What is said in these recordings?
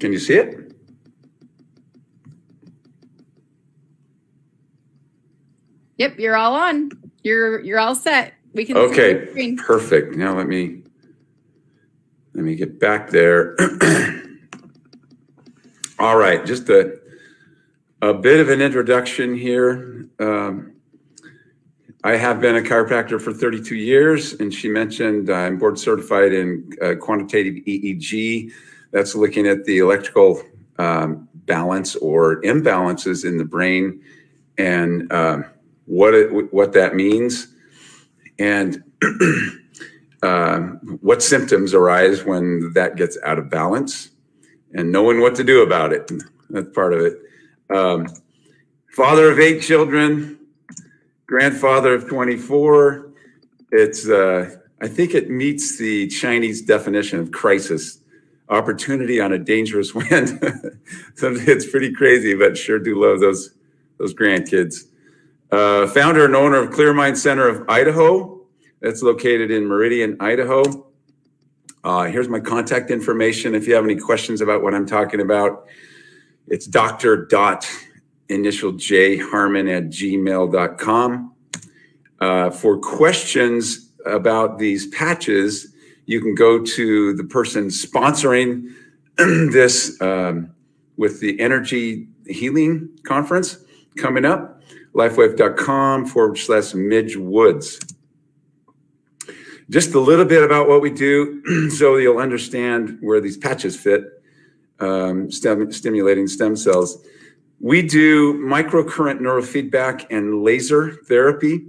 Can you see it? Yep, you're all on. You're all set. We can. Okay, perfect. Now let me get back there. All right, just a bit of an introduction here. I have been a chiropractor for 32 years, and she mentioned I'm board certified in quantitative EEG. That's looking at the electrical balance or imbalances in the brain and what that means, and what symptoms arise when that gets out of balance, and knowing what to do about it. That's part of it. Father of 8 children, grandfather of 24. It's I think it meets the Chinese definition of crisis. Opportunity on a dangerous wind. It's pretty crazy, but sure do love those grandkids. Founder and owner of Clear Mind Center of Idaho. That's located in Meridian, Idaho. Here's my contact information. If you have any questions about what I'm talking about, it's dr.initialj.harmon@gmail.com. For questions about these patches, you can go to the person sponsoring this with the Energy Healing Conference coming up, lightwave.com/Midge Woods. Just a little bit about what we do so you'll understand where these patches fit, stimulating stem cells. We do microcurrent neurofeedback and laser therapy.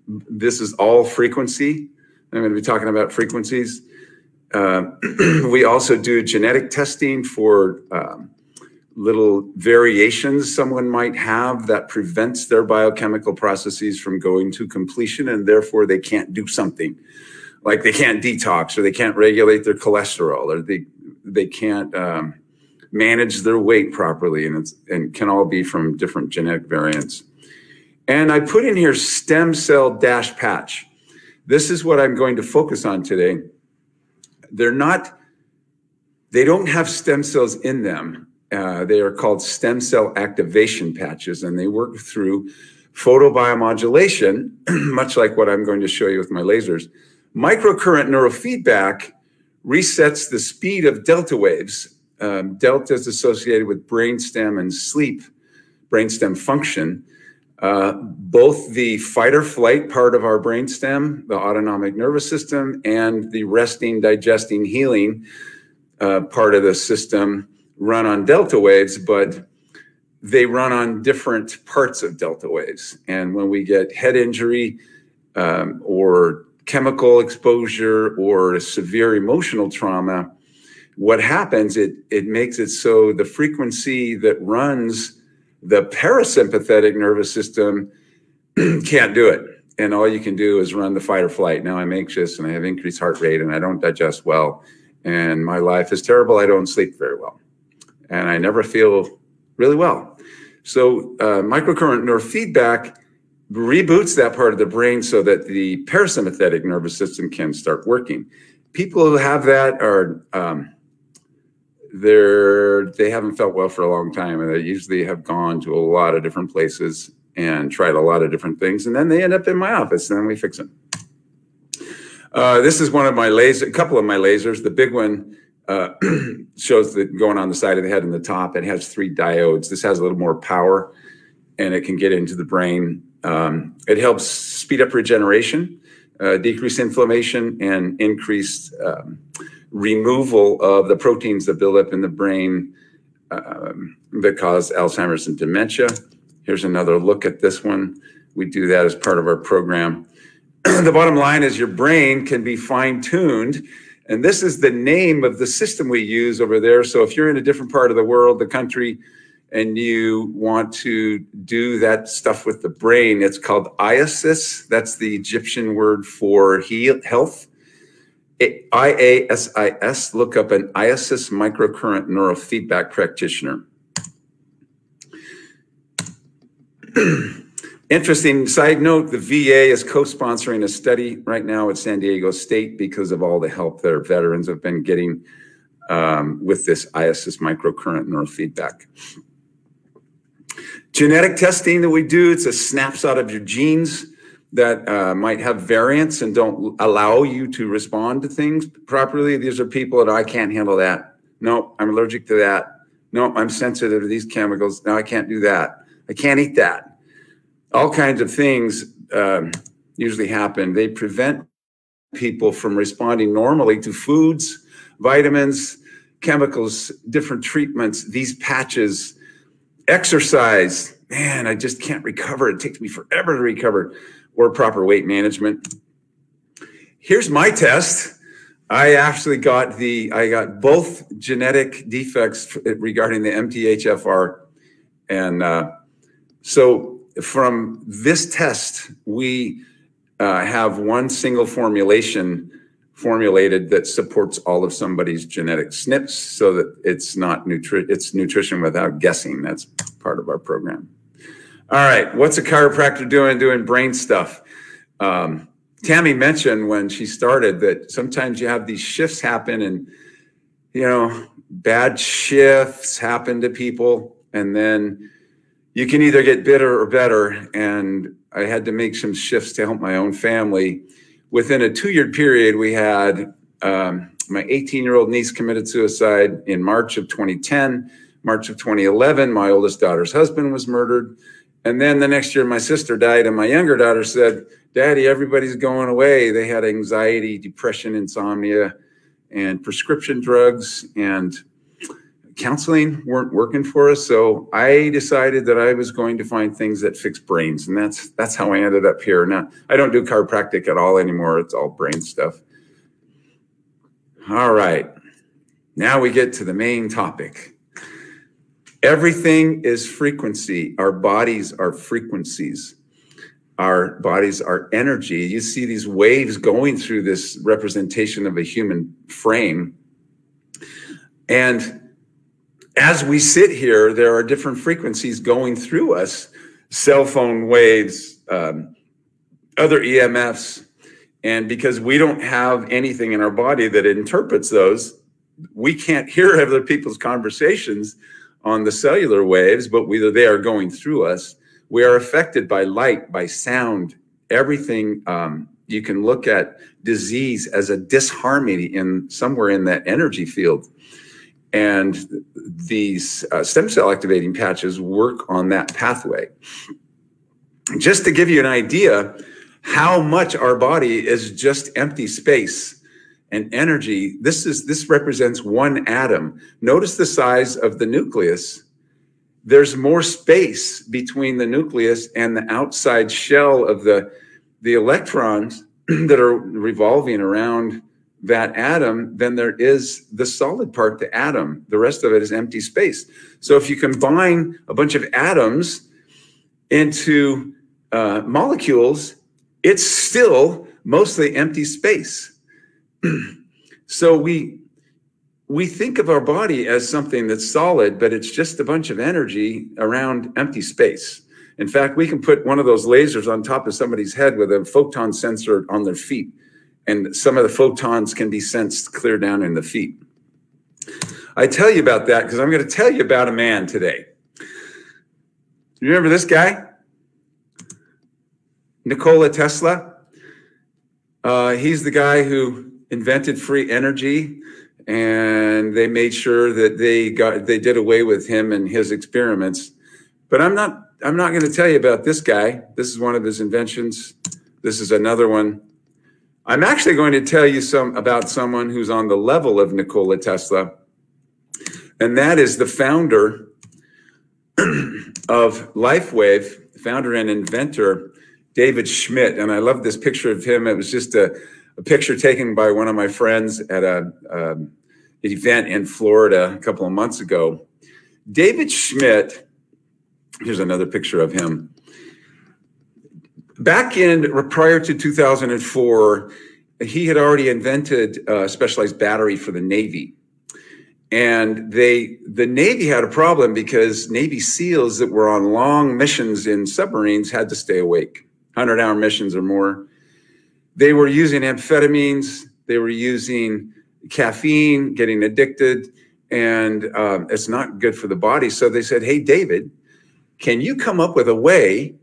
This is all frequency. I'm going to be talking about frequencies. We also do genetic testing for little variations someone might have that prevents their biochemical processes from going to completion, and therefore they can't do something. Like they can't detox, or they can't regulate their cholesterol, or they can't manage their weight properly, and can all be from different genetic variants. And I put in here stem cell dash patch. This is what I'm going to focus on today. They don't have stem cells in them. They are called stem cell activation patches, and they work through photobiomodulation, much like what I'm going to show you with my lasers. Microcurrent neurofeedback resets the speed of delta waves. Delta is associated with brainstem and sleep, brainstem function. Both the fight or flight part of our brainstem, the autonomic nervous system, and the resting, digesting, healing part of the system run on delta waves, but they run on different parts of delta waves. And when we get head injury or chemical exposure or severe emotional trauma, what happens, it makes it so the frequency that runs the parasympathetic nervous system can't do it. And all you can do is run the fight or flight. Now I'm anxious and I have increased heart rate and I don't digest well. And my life is terrible. I don't sleep very well. And I never feel really well. So microcurrent neurofeedback reboots that part of the brain so that the parasympathetic nervous system can start working. People who have that are, they haven't felt well for a long time, and they usually have gone to a lot of different places and tried a lot of different things, and then they end up in my office, and then we fix them. This is one of my lasers, a couple of my lasers. The big one shows the going on the side of the head and the top. It has 3 diodes. This has a little more power, and it can get into the brain. It helps speed up regeneration, decrease inflammation, and increase removal of the proteins that build up in the brain that cause Alzheimer's and dementia. Here's another look at this one. We do that as part of our program. The bottom line is your brain can be fine-tuned, and this is the name of the system we use over there. So if you're in a different part of the world, the country, and you want to do that stuff with the brain, it's called IASIS. That's the Egyptian word for health. IASIS, look up an IASIS microcurrent neurofeedback practitioner. Interesting side note, the VA is co-sponsoring a study right now at San Diego State because of all the help their veterans have been getting with this ISS microcurrent neurofeedback. Genetic testing that we do, it's a snapshot of your genes that might have variants and don't allow you to respond to things properly. These are people that I can't handle that. No, I'm allergic to that. No, I'm sensitive to these chemicals. No, I can't do that. I can't eat that. All kinds of things usually happen. They prevent people from responding normally to foods, vitamins, chemicals, different treatments, these patches, exercise. Man, I just can't recover. It takes me forever to recover, or proper weight management. Here's my test. I actually got both genetic defects regarding the MTHFR. And so from this test, we have one single formulated that supports all of somebody's genetic SNPs, so that it's not it's nutrition without guessing. That's part of our program. All right, what's a chiropractor doing? Doing brain stuff. Tammy mentioned when she started that sometimes you have these shifts happen, and bad shifts happen to people, and then you can either get bitter or better. And I had to make some shifts to help my own family. Within a 2-year period, we had my 18-year-old niece committed suicide in March of 2010. March of 2011, my oldest daughter's husband was murdered. And then the next year, my sister died, and my younger daughter said, "Daddy, everybody's going away." They had anxiety, depression, insomnia, and prescription drugs and counseling weren't working for us. So I decided that I was going to find things that fix brains, and that's how I ended up here. Now, I don't do chiropractic at all anymore. It's all brain stuff. All right, now we get to the main topic. Everything is frequency. Our bodies are frequencies. Our bodies are energy. You see these waves going through this representation of a human frame. And as we sit here, there are different frequencies going through us, cell phone waves, other EMFs. And because we don't have anything in our body that interprets those, we can't hear other people's conversations on the cellular waves, but they are going through us. We are affected by light, by sound, everything. You can look at disease as a disharmony somewhere in that energy field. And these stem cell activating patches work on that pathway. Just to give you an idea how much our body is just empty space and energy, this represents one atom. Notice the size of the nucleus. There's more space between the nucleus and the outside shell of the electrons that are revolving around that atom than there is the solid part, the atom. The rest of it is empty space. So if you combine a bunch of atoms into molecules, it's still mostly empty space. So we think of our body as something that's solid, but it's just a bunch of energy around empty space. In fact, we can put one of those lasers on top of somebody's head with a photon sensor on their feet, and some of the photons can be sensed clear down in the feet. I tell you about that because I'm going to tell you about a man today. You remember this guy? Nikola Tesla. He's the guy who invented free energy, and they made sure that they did away with him and his experiments. But I'm not going to tell you about this guy. This is one of his inventions. This is another one. I'm actually going to tell you about someone who's on the level of Nikola Tesla, and that is the founder of Lighwave, founder and inventor, David Schmidt. And I love this picture of him. It was just a picture taken by one of my friends at an event in Florida a couple of months ago. David Schmidt, here's another picture of him. Back prior to 2004, he had already invented a specialized battery for the Navy. And the Navy had a problem because Navy SEALs that were on long missions in submarines had to stay awake, 100-hour missions or more. They were using amphetamines. They were using caffeine, getting addicted, and it's not good for the body. So they said, hey, David, can you come up with a way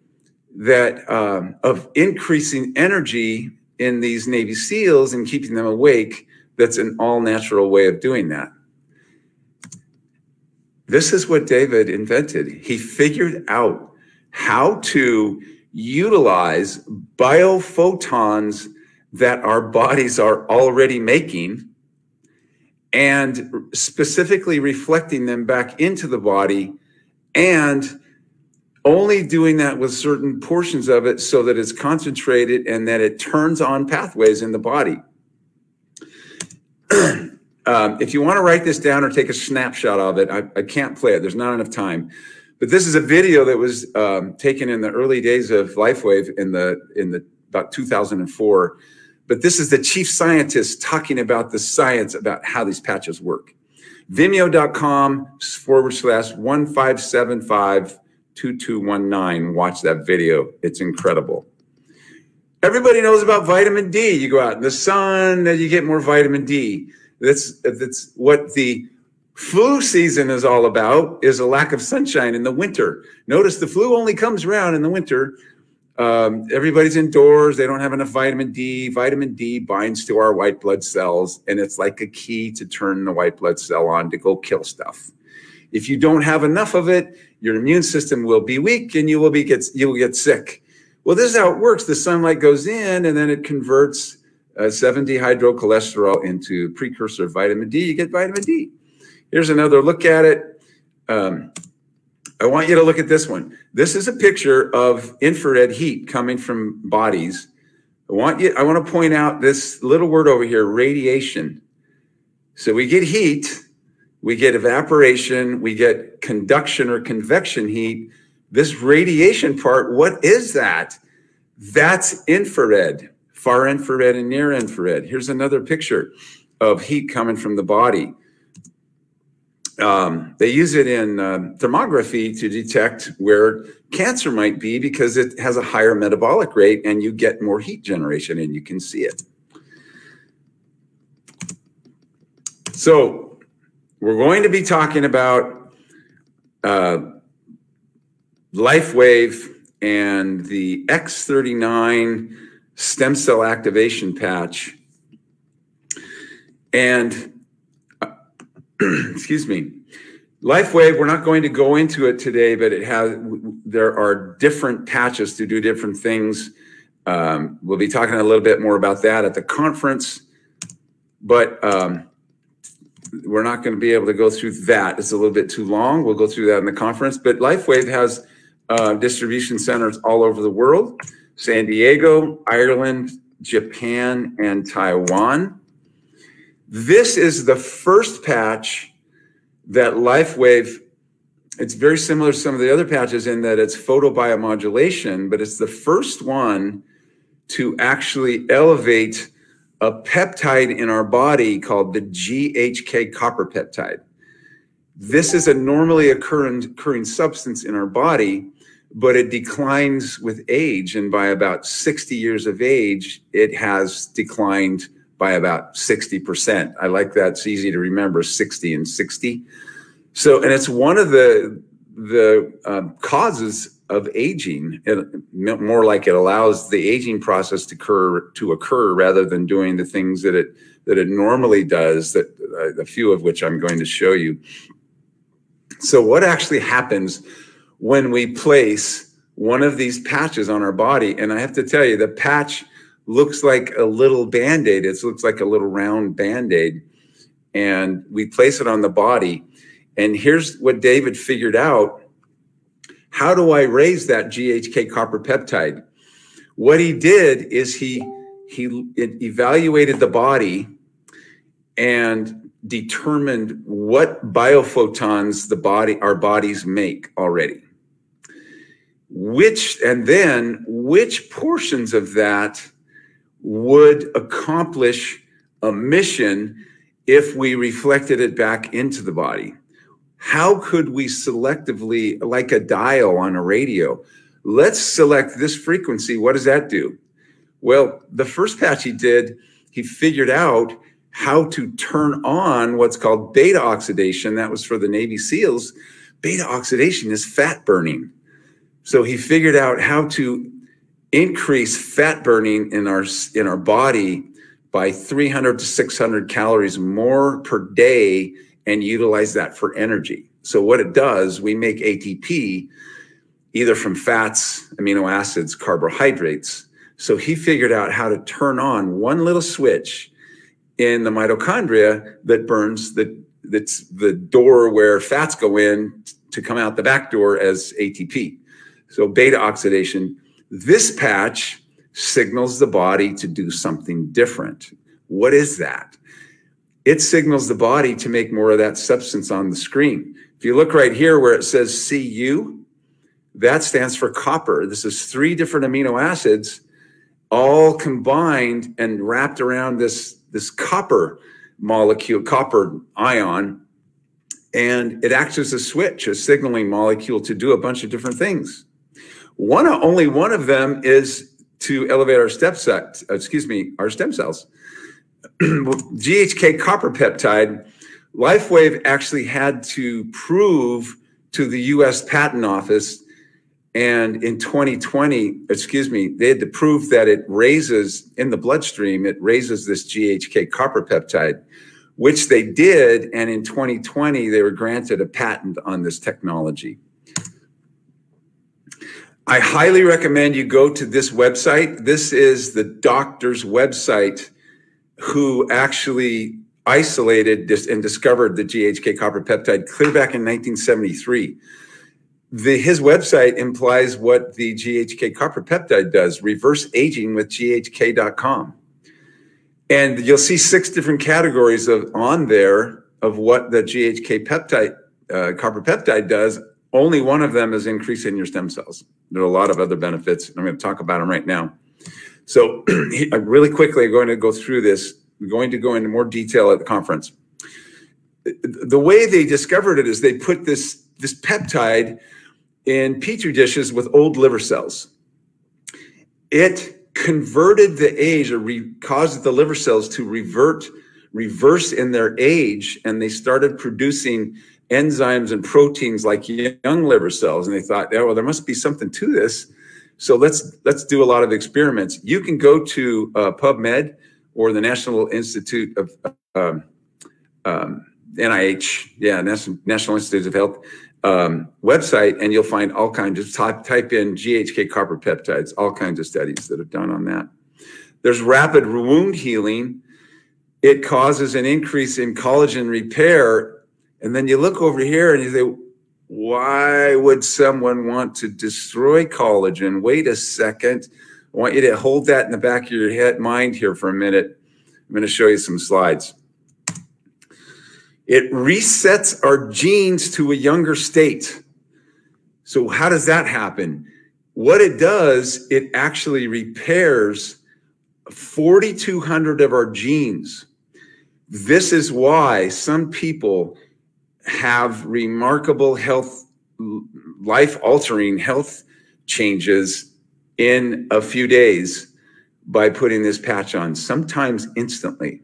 that of increasing energy in these Navy SEALs and keeping them awake? That's an all natural way of doing that. This is what David invented. He figured out how to utilize biophotons that our bodies are already making and specifically reflecting them back into the body, and only doing that with certain portions of it so that it's concentrated and that it turns on pathways in the body. If you want to write this down or take a snapshot of it, I can't play it. There's not enough time. But this is a video that was taken in the early days of Lightwave in about 2004. But this is the chief scientist talking about the science about how these patches work. Vimeo.com/1575-2219. Watch that video. It's incredible. Everybody knows about vitamin D. You go out in the sun and you get more vitamin D. That's what the flu season is all about, is a lack of sunshine in the winter. Notice the flu only comes around in the winter. Everybody's indoors. They don't have enough vitamin D. Vitamin D binds to our white blood cells, and it's like a key to turn the white blood cell on to go kill stuff. If you don't have enough of it, your immune system will be weak and you will get sick. Well, this is how it works. The sunlight goes in and then it converts 7-dehydrocholesterol into precursor vitamin D. You get vitamin D. Here's another look at it. I want you to look at this one. This is a picture of infrared heat coming from bodies. I want to point out this little word over here, radiation. So we get heat, we get evaporation, we get conduction or convection heat. This radiation part, what is that? That's infrared, far infrared and near infrared. Here's another picture of heat coming from the body. They use it in thermography to detect where cancer might be because it has a higher metabolic rate and you get more heat generation and you can see it. So we're going to be talking about Lighwave and the X39 stem cell activation patch. And excuse me, Lighwave, we're not going to go into it today, but there are different patches to do different things. We'll be talking a little bit more about that at the conference, but we're not going to be able to go through that. It's a little bit too long. We'll go through that in the conference, but Lighwave has distribution centers all over the world: San Diego, Ireland, Japan, and Taiwan. This is the first patch that Lighwave, it's very similar to some of the other patches in that it's photobiomodulation, but it's the first one to actually elevate a peptide in our body called the GHK copper peptide. This is a normally occurring substance in our body, but it declines with age. And by about 60 years of age, it has declined by about 60%. I like that. It's easy to remember, 60 and 60. So, and it's one of the causes of aging. More like it allows the aging process to occur rather than doing the things that it normally does, that a few of which I'm going to show you. So what actually happens when we place one of these patches on our body? And I have to tell you, the patch looks like a little Band-Aid. It looks like a little round Band-Aid. And we place it on the body. And here's what David figured out. How do I raise that GHK copper peptide? What he did is he evaluated the body and determined what biophotons our bodies make already. Which portions of that would accomplish a mission if we reflected it back into the body. How could we selectively, like a dial on a radio, let's select this frequency. What does that do? Well, the first patch he did, he figured out how to turn on what's called beta oxidation. That was for the Navy SEALs. Beta oxidation is fat burning. So he figured out how to increase fat burning in our body by 300 to 600 calories more per day and utilize that for energy. So what it does, we make ATP either from fats, amino acids, carbohydrates. So he figured out how to turn on one little switch in the mitochondria that burns that's the door where fats go in to come out the back door as ATP. So beta oxidation. This patch signals the body to do something different. What is that? It signals the body to make more of that substance on the screen. If you look right here where it says Cu, that stands for copper. This is 3 different amino acids all combined and wrapped around this copper molecule, copper ion, and it acts as a switch, a signaling molecule to do a bunch of different things. Only one of them is to elevate our stem cells. GHK copper peptide, Lighwave actually had to prove to the US Patent Office, and in 2020, they had to prove that it raises in the bloodstream, it raises this GHK copper peptide, which they did. And in 2020, they were granted a patent on this technology. I highly recommend you go to this website. This is the doctor's website who actually isolated this and discovered the GHK copper peptide clear back in 1973. His website implies what the GHK copper peptide does, reverse aging with GHK.com. And you'll see 6 different categories on there of what the GHK peptide, copper peptide does. Only one of them is increasing your stem cells. There are a lot of other benefits, and I'm going to talk about them right now. So really quickly, I'm going to go through this. We're going to go into more detail at the conference. The way they discovered it is they put this peptide in petri dishes with old liver cells. It converted the age, or caused the liver cells to reverse in their age, and they started producing enzymes and proteins like young liver cells. And they thought, oh, well, there must be something to this. So let's do a lot of experiments. You can go to PubMed or the National Institute of NIH, National Institutes of Health website, and you'll find all kinds of, type in GHK copper peptides, all kinds of studies that have done on that. There's rapid wound healing. It causes an increase in collagen repair. And then you look over here and you say, why would someone want to destroy collagen? Wait a second. I want you to hold that in the back of your mind here for a minute. I'm going to show you some slides. It resets our genes to a younger state. So how does that happen? What it does, it actually repairs 4,200 of our genes. This is why some people have remarkable life-altering health changes in a few days by putting this patch on, sometimes instantly.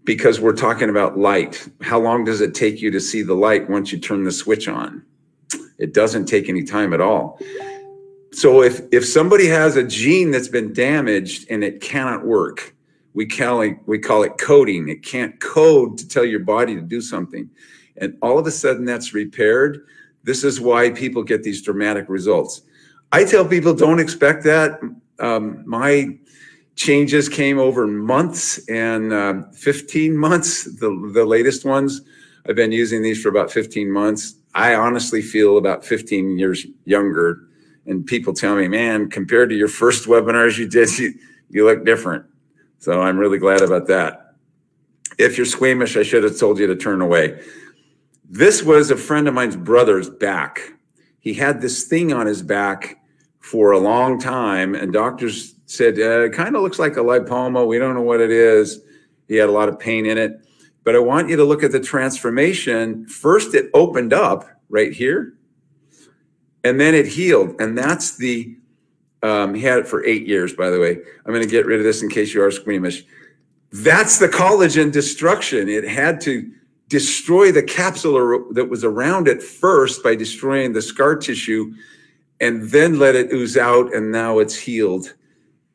Because we're talking about light. How long does it take you to see the light once you turn the switch on? It doesn't take any time at all. So if somebody has a gene that's been damaged and it cannot work, we call it coding. It can't code to tell your body to do something. And all of a sudden that's repaired. This is why people get these dramatic results. I tell people don't expect that. My changes came over months and 15 months, the latest ones. I've been using these for about 15 months. I honestly feel about 15 years younger. And people tell me, man, compared to your first webinars you did, you look different. So I'm really glad about that. If you're squeamish, I should have told you to turn away. This was a friend of mine's brother's back. He had this thing on his back for a long time, and doctors said, it kind of looks like a lipoma. We don't know what it is. He had a lot of pain in it. But I want you to look at the transformation. First, it opened up right here, and then it healed. And that's he had it for 8 years, by the way. I'm going to get rid of this in case you are squeamish. That's the collagen destruction. It had to destroy the capsule that was around it first by destroying the scar tissue, and then let it ooze out, and now it's healed.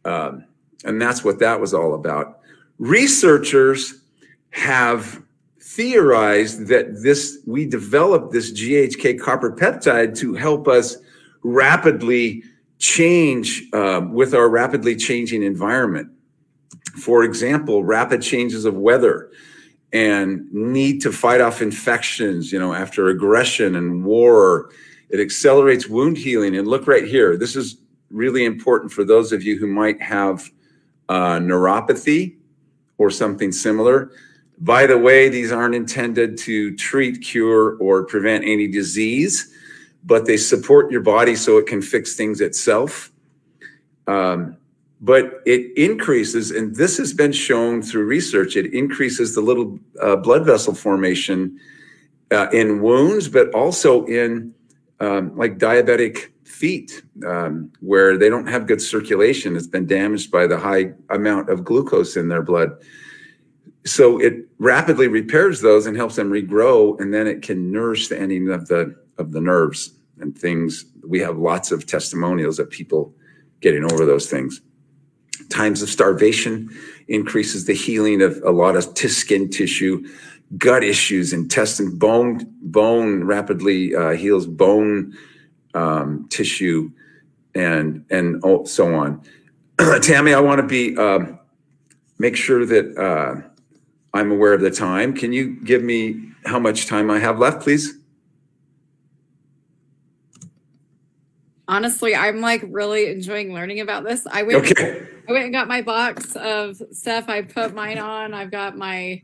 And that's what that was all about. Researchers have theorized that we developed this GHK copper peptide to help us rapidly change with our rapidly changing environment. For example, rapid changes of weather and need to fight off infections, after aggression and war. It accelerates wound healing. And look right here. This is really important for those of you who might have neuropathy or something similar. By the way, these aren't intended to treat, cure, or prevent any disease, but they support your body so it can fix things itself. But it increases, and this has been shown through research, it increases the little blood vessel formation in wounds, but also in like diabetic feet, where they don't have good circulation. It's been damaged by the high amount of glucose in their blood. So it rapidly repairs those and helps them regrow, and then it can nourish the ending of the nerves and things. We have lots of testimonials of people getting over those things. Times of starvation increases the healing of a lot of skin tissue, gut issues, intestine, bone rapidly heals bone tissue, and so on. Tammy, I want to make sure that I'm aware of the time. Can you give me how much time I have left, please? Honestly, I'm like really enjoying learning about this. I went and got my box of stuff. I put mine on. I've got my,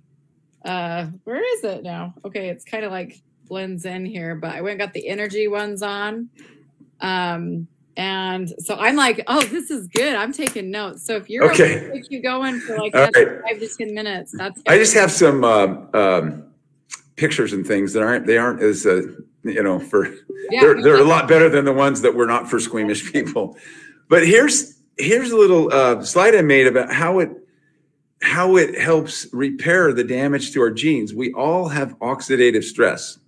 where is it now? Okay, it's kind of like blends in here, but I went and got the energy ones on. And so I'm like, oh, this is good. I'm taking notes. So if you're okay to keep you going for like 5 to 10 minutes, that's good. I just have some pictures and things that aren't as they're a lot better than the ones that were not for squeamish people. But here's a little slide I made about how it helps repair the damage to our genes. We all have oxidative stress.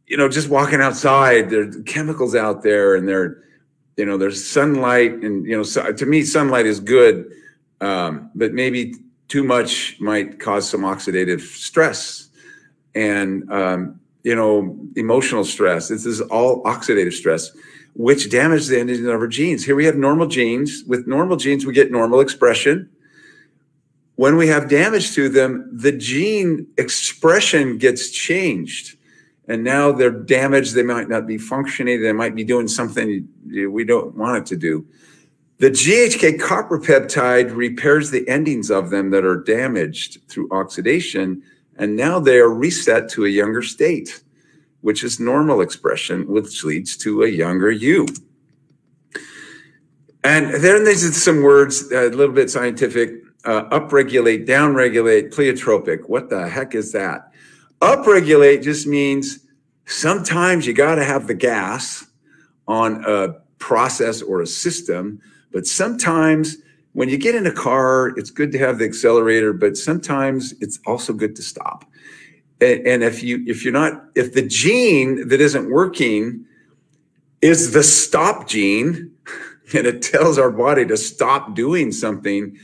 Just walking outside, there's chemicals out there, and there's sunlight, and so to me sunlight is good, but maybe too much might cause some oxidative stress and emotional stress. This is all oxidative stress, which damages the endings of our genes. Here we have normal genes. With normal genes, we get normal expression. When we have damage to them, the gene expression gets changed. And now they're damaged. They might not be functioning. They might be doing something we don't want it to do. The GHK copper peptide repairs the endings of them that are damaged through oxidation. And now they are reset to a younger state, which is normal expression, which leads to a younger you. And then there's some words, a little bit scientific, upregulate, downregulate, pleiotropic. What the heck is that? Upregulate just means sometimes you got to have the gas on a process or a system, but sometimes when you get in a car, it's good to have the accelerator, but sometimes it's also good to stop. And if the gene that isn't working is the stop gene, and it tells our body to stop doing something,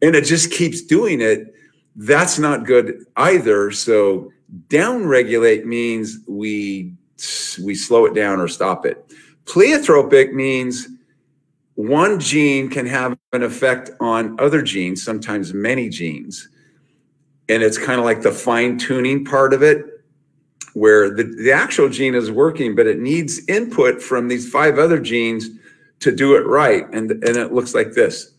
and it just keeps doing it, that's not good either. So downregulate means we slow it down or stop it. Pleiotropic means one gene can have an effect on other genes, sometimes many genes. And it's kind of like the fine-tuning part of it, where the actual gene is working, but it needs input from these 5 other genes to do it right. And it looks like this.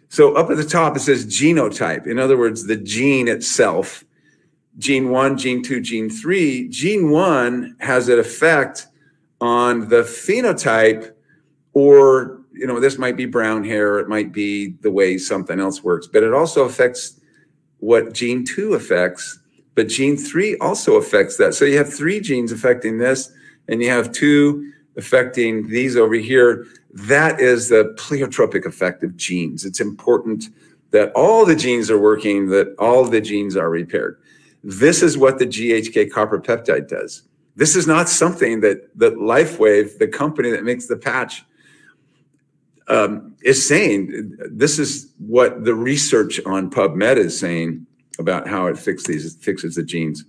So up at the top, it says genotype. In other words, the gene itself. Gene 1, gene 2, gene 3. Gene 1 has an effect on the phenotype, or, this might be brown hair, it might be the way something else works, but it also affects what gene 2 affects, but gene 3 also affects that. So you have 3 genes affecting this, and you have 2 affecting these over here. That is the pleiotropic effect of genes. It's important that all the genes are working, that all the genes are repaired. This is what the GHK copper peptide does. This is not something that Lighwave, the company that makes the patch, is saying. This is what the research on PubMed is saying about how it fixes the genes.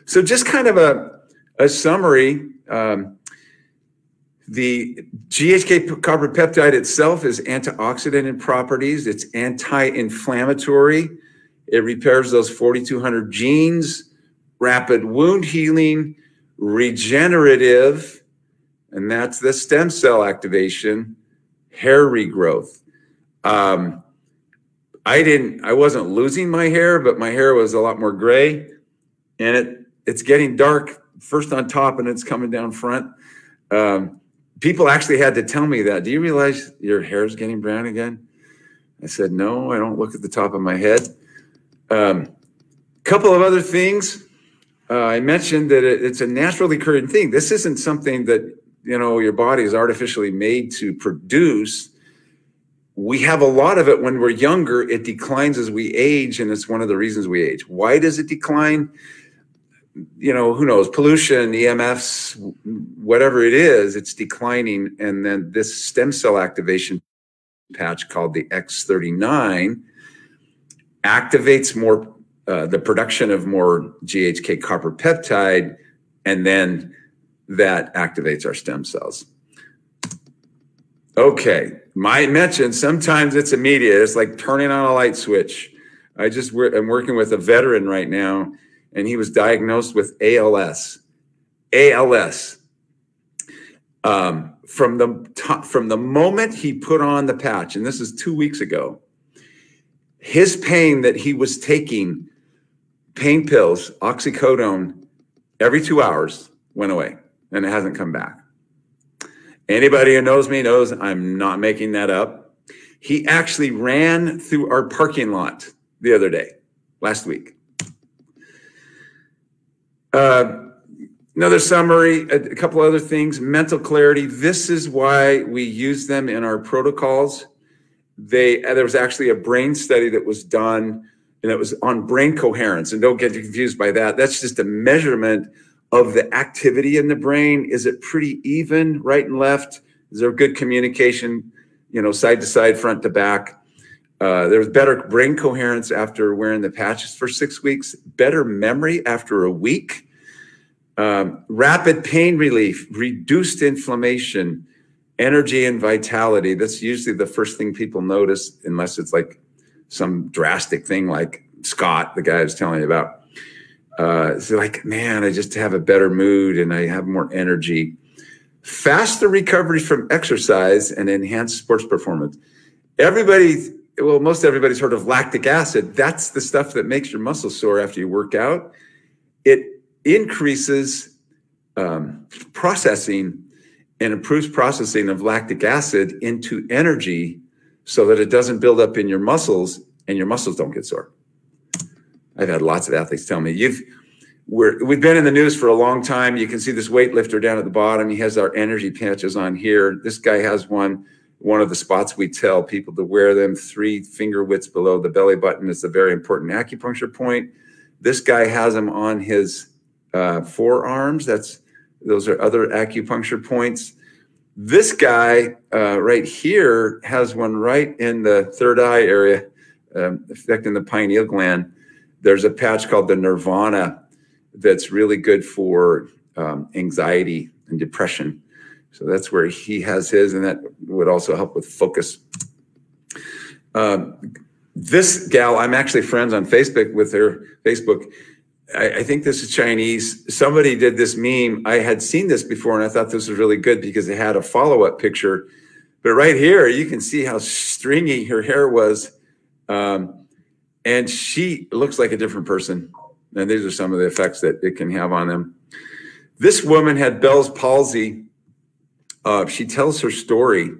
So just kind of a summary. The GHK copper peptide itself is antioxidant in properties. It's anti-inflammatory. It repairs those 4,200 genes, rapid wound healing, regenerative, and that's the stem cell activation, hair regrowth. I wasn't losing my hair, but my hair was a lot more gray, and it's getting dark first on top and it's coming down front. People actually had to tell me that. Do you realize your hair is getting brown again? I said, no, I don't look at the top of my head. Couple of other things. I mentioned that it's a naturally occurring thing. This isn't something that, your body is artificially made to produce. We have a lot of it when we're younger. It declines as we age, and it's one of the reasons we age. Why does it decline? Who knows? Pollution, EMFs, whatever it is, it's declining. And then this stem cell activation patch called the X39 activates more the production of more GHK copper peptide, and then that activates our stem cells. Okay, might mention sometimes it's immediate. It's like turning on a light switch. I'm working with a veteran right now, and he was diagnosed with ALS. ALS. From the moment he put on the patch, and this is 2 weeks ago, his pain that he was taking, pain pills, oxycodone, every 2 hours went away, and it hasn't come back. Anybody who knows me knows I'm not making that up. He actually ran through our parking lot the other day, last week. Another summary, a couple other things. Mental clarity. This is why we use them in our protocols. There was actually a brain study that was done, and it was on brain coherence. And don't get confused by that. That's just a measurement of the activity in the brain. Is it pretty even, right and left? Is there good communication, side to side, front to back? There was better brain coherence after wearing the patches for 6 weeks, better memory after a week. Rapid pain relief, reduced inflammation, energy and vitality. That's usually the first thing people notice, unless it's like some drastic thing like Scott, the guy I was telling you about. It's like, man, I just have a better mood and I have more energy. Faster recovery from exercise and enhanced sports performance. Most everybody's heard of lactic acid. That's the stuff that makes your muscles sore after you work out. It increases processing and improves processing of lactic acid into energy so that it doesn't build up in your muscles and your muscles don't get sore. I've had lots of athletes tell me, we've been in the news for a long time. You can see this weightlifter down at the bottom. He has our energy patches on here. This guy has one of the spots we tell people to wear them 3 finger widths below the belly button. It's a very important acupuncture point. This guy has them on his forearms. Those are other acupuncture points. This guy right here has one right in the third eye area, affecting the pineal gland. There's a patch called the Nirvana that's really good for anxiety and depression. So that's where he has his, and that would also help with focus. This gal, I'm actually friends on Facebook with her. Facebook. I think this is Chinese. Somebody did this meme. I had seen this before, and I thought this was really good because it had a follow-up picture. But right here, you can see how stringy her hair was. And she looks like a different person. And these are some of the effects that it can have on them. This woman had Bell's palsy. She tells her story.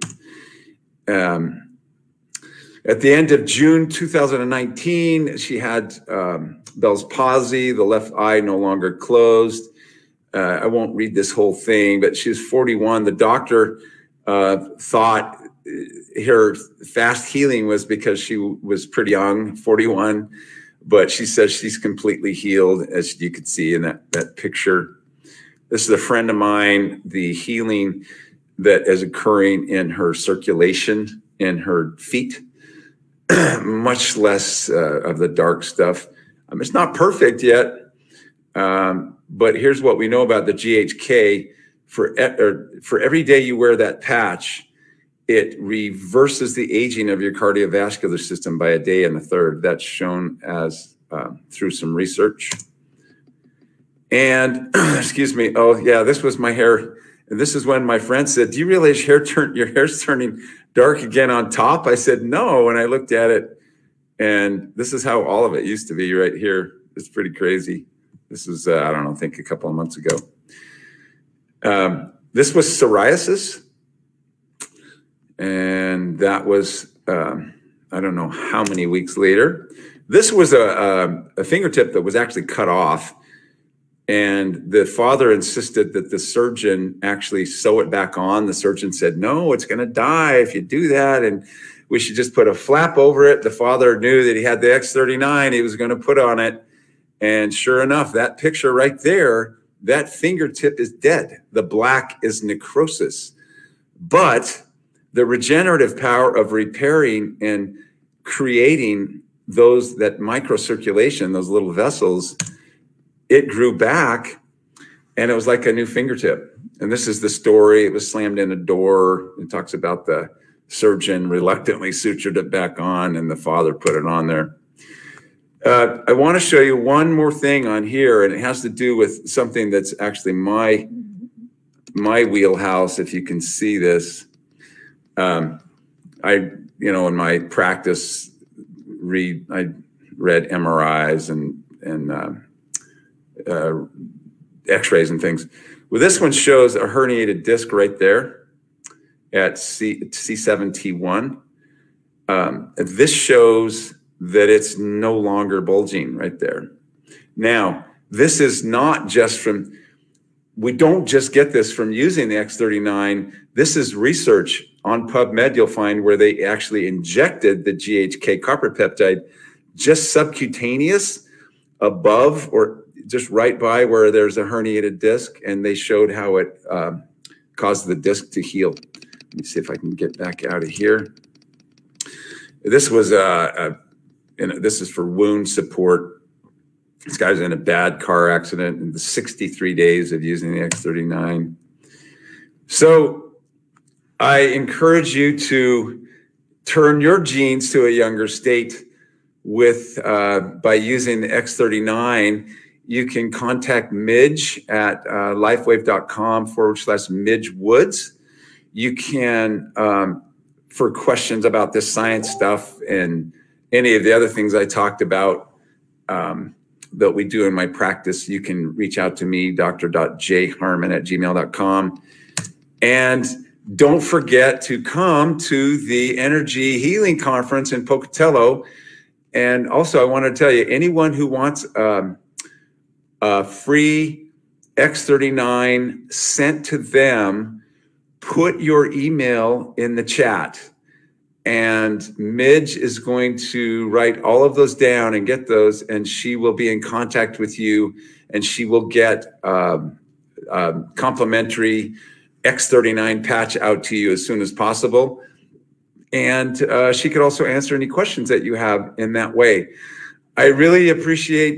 At the end of June 2019, she had Bell's palsy, the left eye no longer closed. I won't read this whole thing, but she was 41. The doctor thought her fast healing was because she was pretty young, 41, but she says she's completely healed, as you could see in that picture. This is a friend of mine, the healing that is occurring in her circulation, in her feet, much less of the dark stuff. It's not perfect yet, but here's what we know about the GHK. For every day you wear that patch, it reverses the aging of your cardiovascular system by a day and a third. That's shown as through some research. And excuse me, oh yeah, this was my hair. And this is when my friend said, "Do you realize your hair's turning dark again on top?" I said, "No," and I looked at it, and this is how all of it used to be right here. It's pretty crazy. This was, I don't know, I think a couple of months ago. This was psoriasis. And that was, I don't know how many weeks later. This was a fingertip that was actually cut off. And the father insisted that the surgeon actually sew it back on. The surgeon said, "No, it's going to die if you do that. And we should just put a flap over it." The father knew that he had the X39 he was going to put on it. And sure enough, that picture right there, that fingertip is dead. The black is necrosis. But the regenerative power of repairing and creating that microcirculation, those little vessels, it grew back, and it was like a new fingertip. And this is the story. It was slammed in a door. It talks about the surgeon reluctantly sutured it back on, and the father put it on there. I want to show you one more thing on here, and it has to do with something that's actually my wheelhouse, if you can see this. In my practice, I read MRIs and X-rays and things. Well, this one shows a herniated disc right there at C7T1. This shows that it's no longer bulging right there. Now, this is not just from, we don't just get this from using the X39. This is research on PubMed. You'll find where they actually injected the GHK copper peptide just subcutaneous above or just right by where there's a herniated disc, and they showed how it caused the disc to heal. Let me see if I can get back out of here. This was this is for wound support. This guy's in a bad car accident in the 63 days of using the X39. So I encourage you to turn your genes to a younger state with by using the X39. You can contact Midge at lifewave.com/Midge Woods. You can, for questions about this science stuff and any of the other things I talked about that we do in my practice, you can reach out to me, dr.jharmon@gmail.com. And don't forget to come to the Energy Healing Conference in Pocatello. And also, I want to tell you, anyone who wants a free X39 sent to them, put your email in the chat. And Midge is going to write all of those down and get those, and she will be in contact with you, and she will get complimentary X39 patch out to you as soon as possible. And she could also answer any questions that you have in that way. I really appreciate